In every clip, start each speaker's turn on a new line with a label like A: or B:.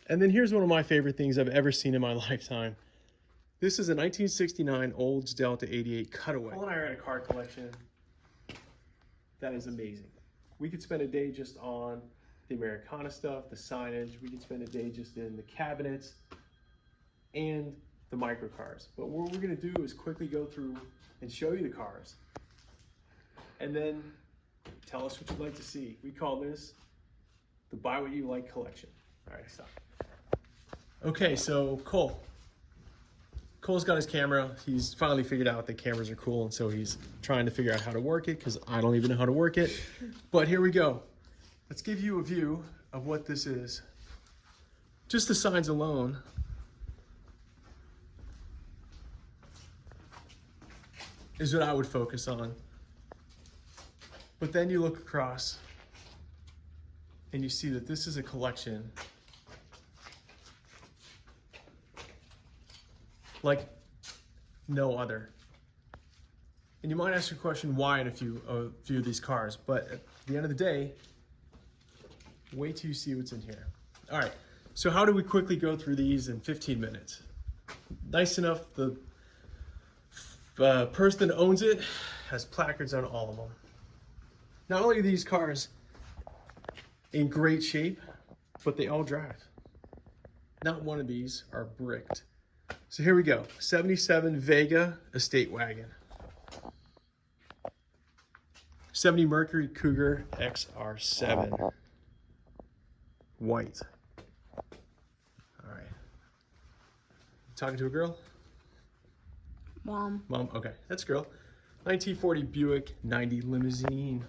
A: And then here's one of my favorite things I've ever seen in my lifetime. This is a 1969 Olds Delta 88 Cutaway. Paul and I are at a car collection that is amazing. We could spend a day just on the Americana stuff, the signage. We could spend a day just in the cabinets and the microcars. But what we're gonna do is quickly go through and show you the cars. And then tell us what you'd like to see. We call this the Buy What You Like collection. All right, stop. Okay, so Cole's got his camera. He's finally figured out that cameras are cool, and so he's trying to figure out how to work it, because I don't even know how to work it. But here we go. Let's give you a view of what this is. Just the signs alone. Is what I would focus on. But then you look across and you see that this is a collection like no other. And you might ask your question why in a few of these cars, but at the end of the day, wait till you see what's in here. All right, so how do we quickly go through these in 15 minutes? Nice enough, the person that owns it has placards on all of them. Not only are these cars in great shape, but they all drive. Not one of these are bricked. So here we go, 77 Vega Estate Wagon. 70 Mercury Cougar XR7. White. All right. Talking to a girl?
B: Mom.
A: Mom, okay, that's a girl. 1940 Buick 90 Limousine.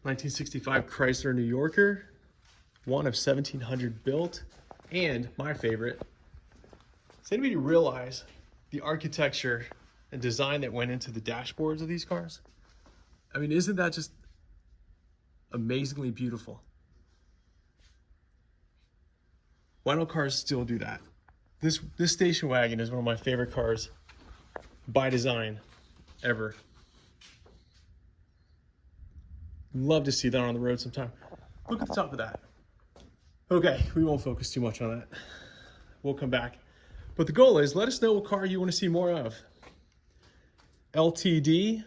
A: 1965 Chrysler New Yorker. One of 1700 built. And my favorite, does anybody realize the architecture and design that went into the dashboards of these cars? I mean, isn't that just amazingly beautiful? Why don't cars still do that? This station wagon is one of my favorite cars by design ever. Love to see that on the road sometime. Look at the top of that. Okay, we won't focus too much on that. We'll come back. But the goal is, let us know what car you want to see more of. LTD,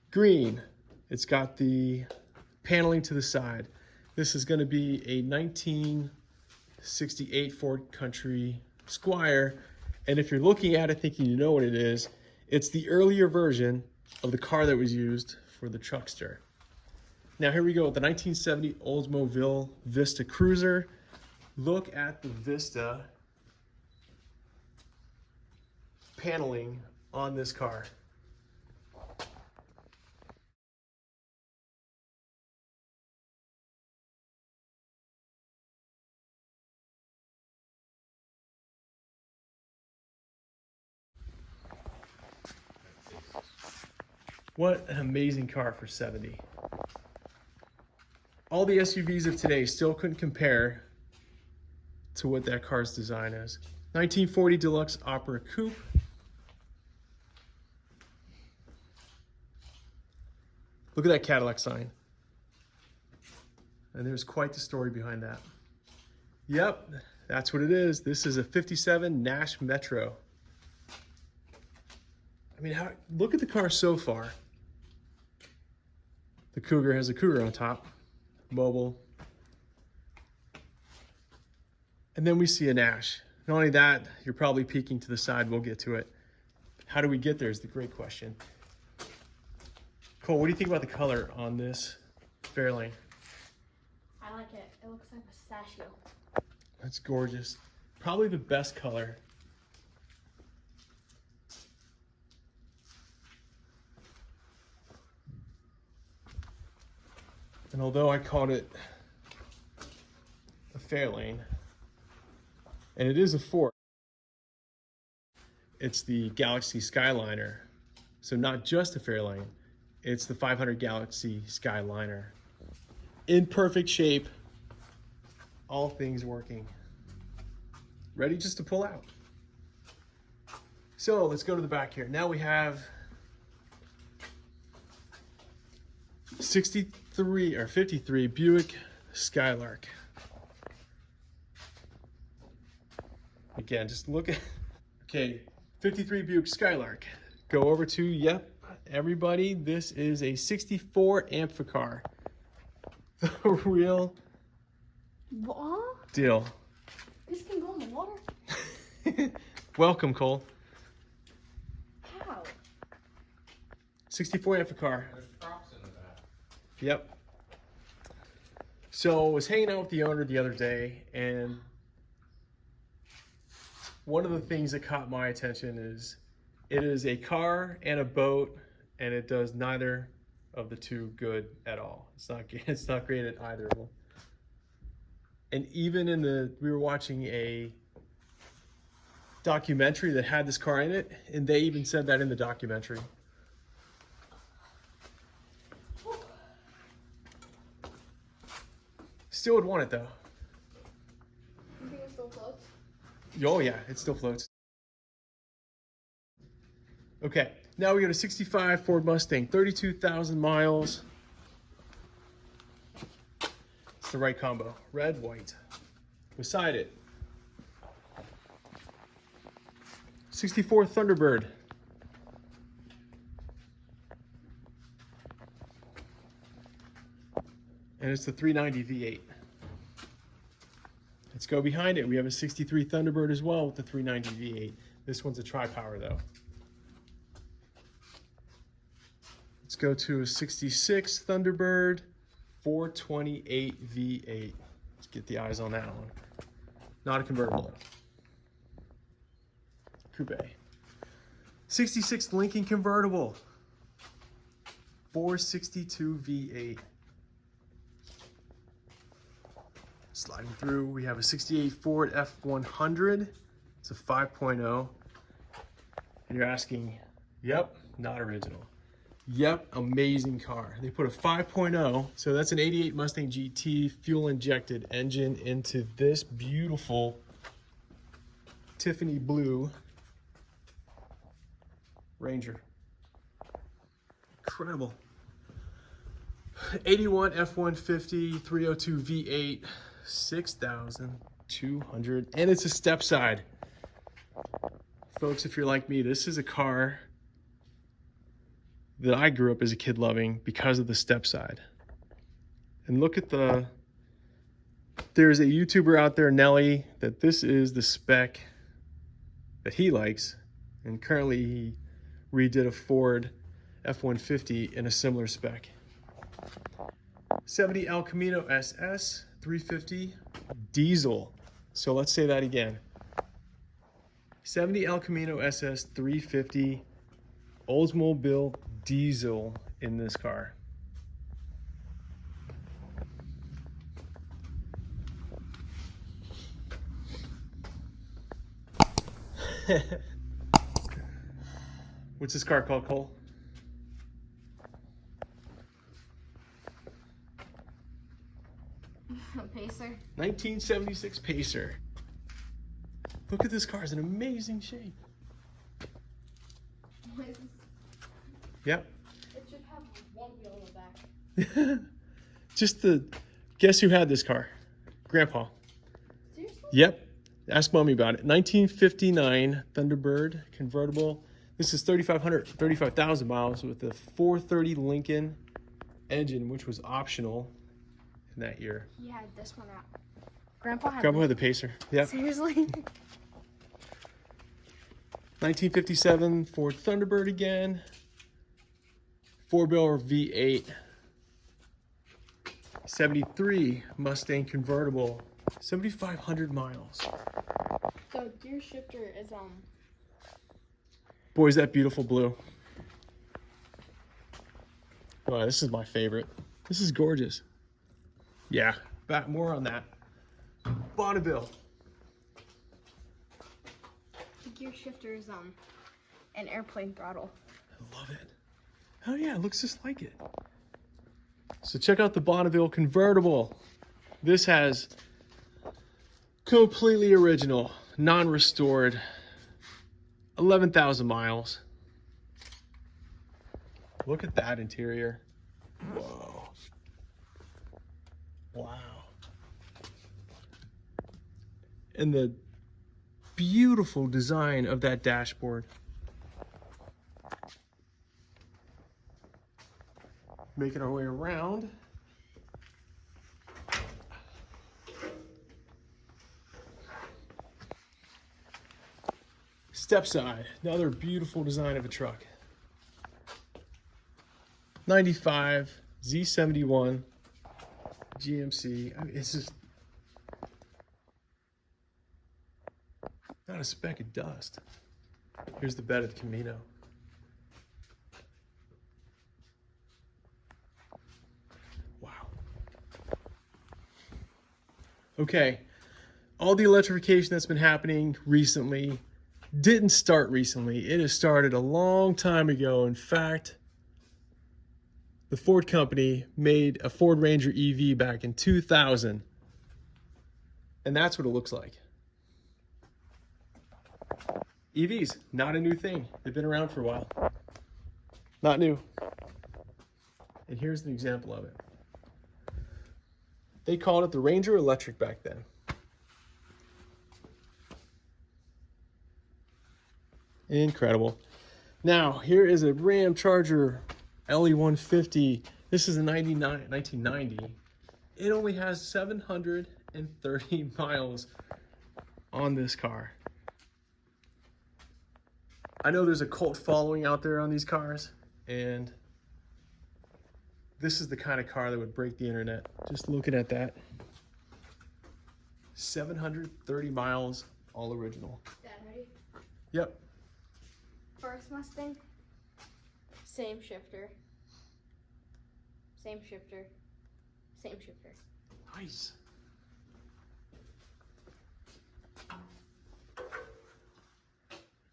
A: green. It's got the paneling to the side. This is going to be a 1968 Ford Country Squire. And if you're looking at it thinking you know what it is, it's the earlier version of the car that was used for the Truckster. Now here we go with the 1970 Oldsmobile Vista Cruiser. Look at the Vista paneling on this car. What an amazing car for 70. All the SUVs of today still couldn't compare to what that car's design is. 1940 Deluxe Opera Coupe. Look at that Cadillac sign. And there's quite the story behind that. Yep, that's what it is. This is a 57 Nash Metro. I mean, look at the car so far. The Cougar has a Cougar on top, mobile. And then we see a Nash. Not only that, you're probably peeking to the side. We'll get to it. How do we get there is the great question. Cole, what do you think about the color on this Fairlane?
B: I like it. It looks like pistachio.
A: That's gorgeous. Probably the best color. And although I called it a Fairlane, and it is a Ford, it's the Galaxy Skyliner. So not just a Fairlane, it's the 500 Galaxy Skyliner. In perfect shape, all things working. Ready just to pull out. So let's go to the back here. Now we have 53 Buick Skylark. Again, just look at, okay, 53 Buick Skylark. Go over to, yep, everybody, this is a 64 Amphicar. The real
B: What?
A: deal.
B: This can go in the water?
A: Welcome, Cole.
B: How?
A: 64 Amphicar.
C: There's props in the back.
A: Yep. So I was hanging out with the owner the other day, and one of the things that caught my attention is it is a car and a boat, and it does neither of the two good at all. It's not great at either of them. And even we were watching a documentary that had this car in it, and they even said that in the documentary. Still would want it though.
B: You think it still floats?
A: Oh yeah, it still floats. Okay, now we got a 65 Ford Mustang, 32,000 miles. It's the right combo, red, white. Beside it, 64 Thunderbird. And it's the 390 V8. Let's go behind it. We have a 63 Thunderbird as well with the 390 V8. This one's a tri-power though. Let's go to a 66 Thunderbird, 428 V8. Let's get the eyes on that one. Not a convertible. Coupe. 66 Lincoln convertible, 462 V8. Sliding through, we have a 68 Ford F100. It's a 5.0. And you're asking, yep, not original. Yep, amazing car. They put a 5.0, so that's an 88 Mustang GT fuel injected engine into this beautiful Tiffany blue Ranger. Incredible. 81 F-150 302 V8, 6,200, and it's a step side. Folks, if you're like me, this is a car that I grew up as a kid loving because of the step side. And look at there's a YouTuber out there, Nelly, that this is the spec that he likes, and currently he redid a Ford F-150 in a similar spec. 70 El Camino SS 350 diesel. So let's say that again. 70 El Camino SS 350 Oldsmobile diesel in this car. What's this car called, Cole?
B: Pacer.
A: 1976 Pacer. Look at this car, it's in amazing shape.
B: What is this?
A: Yep.
B: It should have one wheel in the back.
A: Guess who had this car? Grandpa.
B: Seriously?
A: Yep. Ask Mommy about it. 1959 Thunderbird convertible. This is 35,000 miles with a 430 Lincoln engine, which was optional in that year.
B: He had this one out. Grandpa had
A: Grandpa had the Pacer. Yep.
B: Seriously?
A: 1957 Ford Thunderbird again. 4-cylinder V8. 73 Mustang convertible. 7,500 miles.
B: The gear shifter is
A: Boy, is that beautiful blue. Wow, this is my favorite. This is gorgeous. Yeah, back more on that. Bonneville.
B: the gear shifter is an airplane throttle.
A: I love it. Oh yeah, it looks just like it. So check out the Bonneville convertible. This has completely original, non-restored, 11,000 miles. Look at that interior. Whoa. Wow. And the beautiful design of that dashboard. Making our way around. Step side, another beautiful design of a truck. 95 Z71 GMC. I mean, it's just not a speck of dust. Here's the bed of the Camino. Wow. Okay, all the electrification that's been happening recently didn't start recently. It has started a long time ago. In fact, the Ford company made a Ford Ranger EV back in 2000. And that's what it looks like. EVs, not a new thing. They've been around for a while. Not new. And here's an example of it. They called it the Ranger Electric back then. Incredible. Now, here is a Ram Charger LE150. This is a 1990. It only has 730 miles on this car. I know there's a cult following out there on these cars, and this is the kind of car that would break the internet. Just looking at that. 730 miles, all original.
B: Dad, ready?
A: Yep.
B: First Mustang, same shifter, same shifter, same shifter.
A: Nice.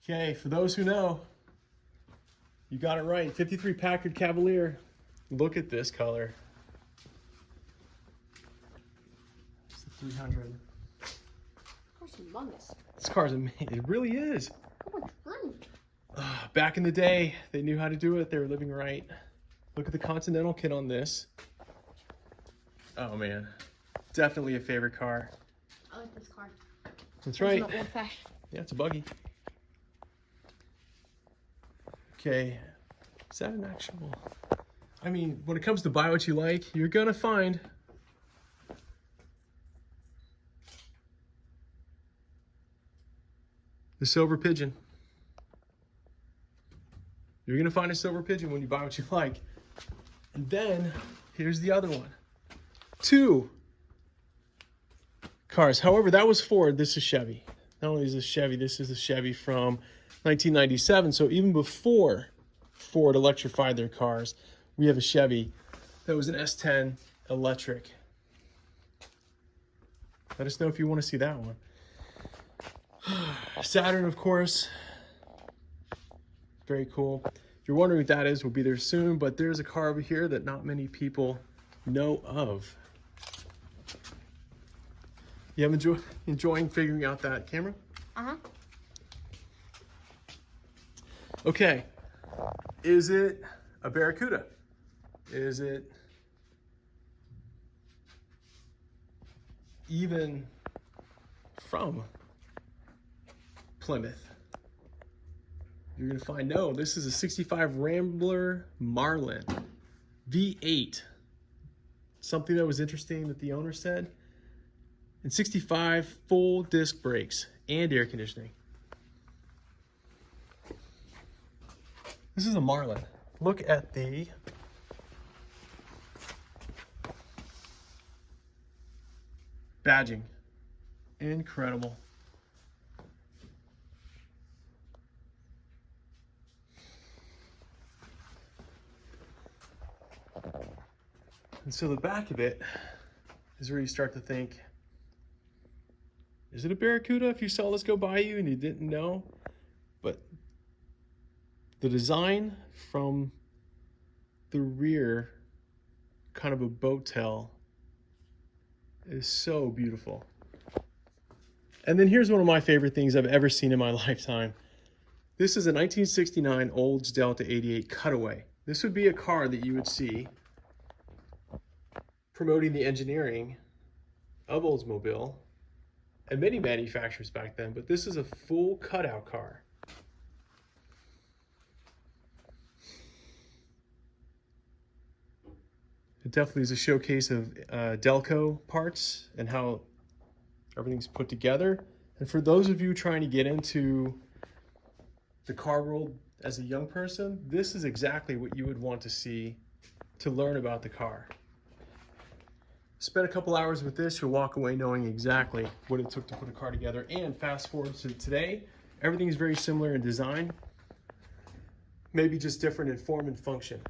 A: Okay, for those who know, you got it right. 53 Packard Cavalier. Look at this color. It's the 300.
B: That's humongous.
A: This car's amazing. It really is.
B: How much money?
A: Back in the day, they knew how to do it. They were living right. Look at the Continental kit on this. Oh man, definitely a favorite car.
B: I like this car.
A: That's right.
B: It's not old-fashioned.
A: Yeah, it's a buggy. Okay, is that an actual? I mean, when it comes to buy what you like, you're gonna find the Silver Pigeon. You're gonna find a Silver Pigeon when you buy what you like. And then, here's the other one. 2 cars. However, that was Ford, this is Chevy. Not only is this Chevy, this is a Chevy from 1997. So even before Ford electrified their cars, we have a Chevy that was an S10 electric. Let us know if you want to see that one. Saturn, of course. Very cool. If you're wondering what that is, we'll be there soon, but there's a car over here that not many people know of. You have enjoying figuring out that camera?
B: Uh-huh.
A: Okay, is it a Barracuda? Is it even from Plymouth? You're gonna find no, this is a 65 Rambler Marlin V8. Something that was interesting that the owner said. And 65 full disc brakes and air conditioning. This is a Marlin. Look at the badging. Incredible. And so the back of it is where you start to think, is it a Barracuda if you saw this go by you and you didn't know? But the design from the rear, kind of a boat tail, is so beautiful. And then here's one of my favorite things I've ever seen in my lifetime. This is a 1969 Olds Delta 88 Cutaway. This would be a car that you would see promoting the engineering of Oldsmobile and many manufacturers back then, but this is a full cutout car. It definitely is a showcase of Deco parts and how everything's put together. And for those of you trying to get into the car world as a young person, this is exactly what you would want to see to learn about the car. Spend a couple hours with this, you'll walk away knowing exactly what it took to put a car together. And fast forward to today, everything is very similar in design, maybe just different in form and function.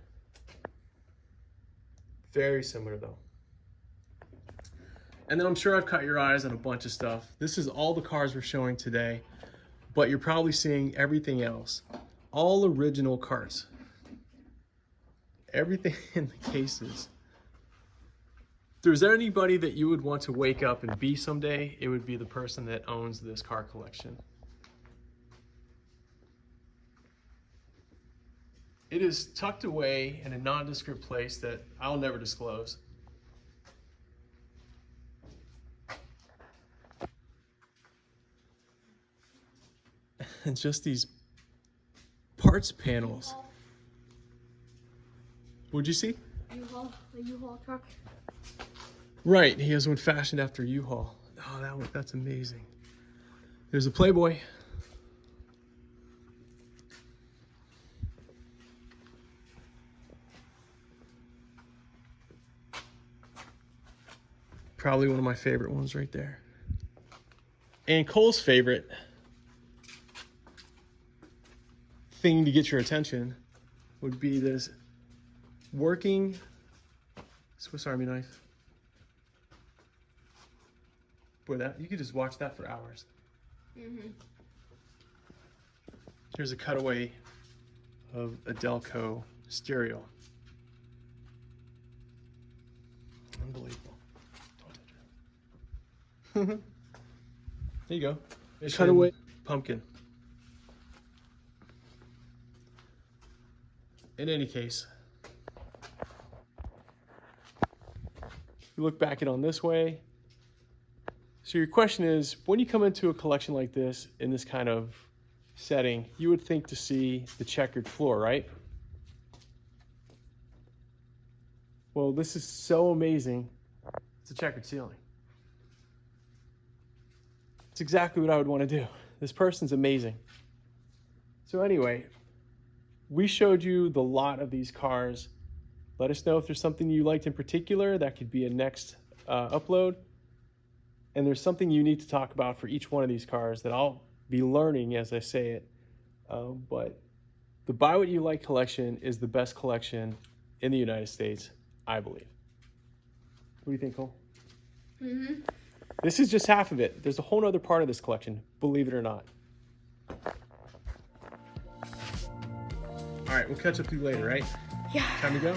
A: Very similar though. And then I'm sure I've caught your eyes on a bunch of stuff. This is all the cars we're showing today, but you're probably seeing everything else. All original cars. Everything in the cases. If there's anybody that you would want to wake up and be someday, it would be the person that owns this car collection. It is tucked away in a nondescript place that I'll never disclose. And just these parts panels. What'd you see?
B: U-Haul, the U-Haul truck.
A: Right, he has one fashioned after U-Haul. Oh, that's amazing. There's a Playboy. Probably one of my favorite ones right there. And Cole's favorite thing to get your attention would be this working Swiss Army knife. Boy, you could just watch that for hours. Here's a cutaway of a Deco stereo. Unbelievable. Don't touch it. There you go. Cutaway pumpkin. In any case, if you look back at it on this way, so your question is, when you come into a collection like this, in this kind of setting, you would think to see the checkered floor, right? Well, this is so amazing, it's a checkered ceiling. It's exactly what I would want to do. This person's amazing. So anyway, we showed you the lot of these cars. Let us know if there's something you liked in particular. That could be a next upload. And there's something you need to talk about for each one of these cars that I'll be learning as I say it. But the Buy What You Like collection is the best collection in the United States, I believe. What do you think, Cole? This is just half of it. There's a whole other part of this collection, believe it or not. All right, we'll catch up with you later, right?
B: Yeah.
A: Time to go?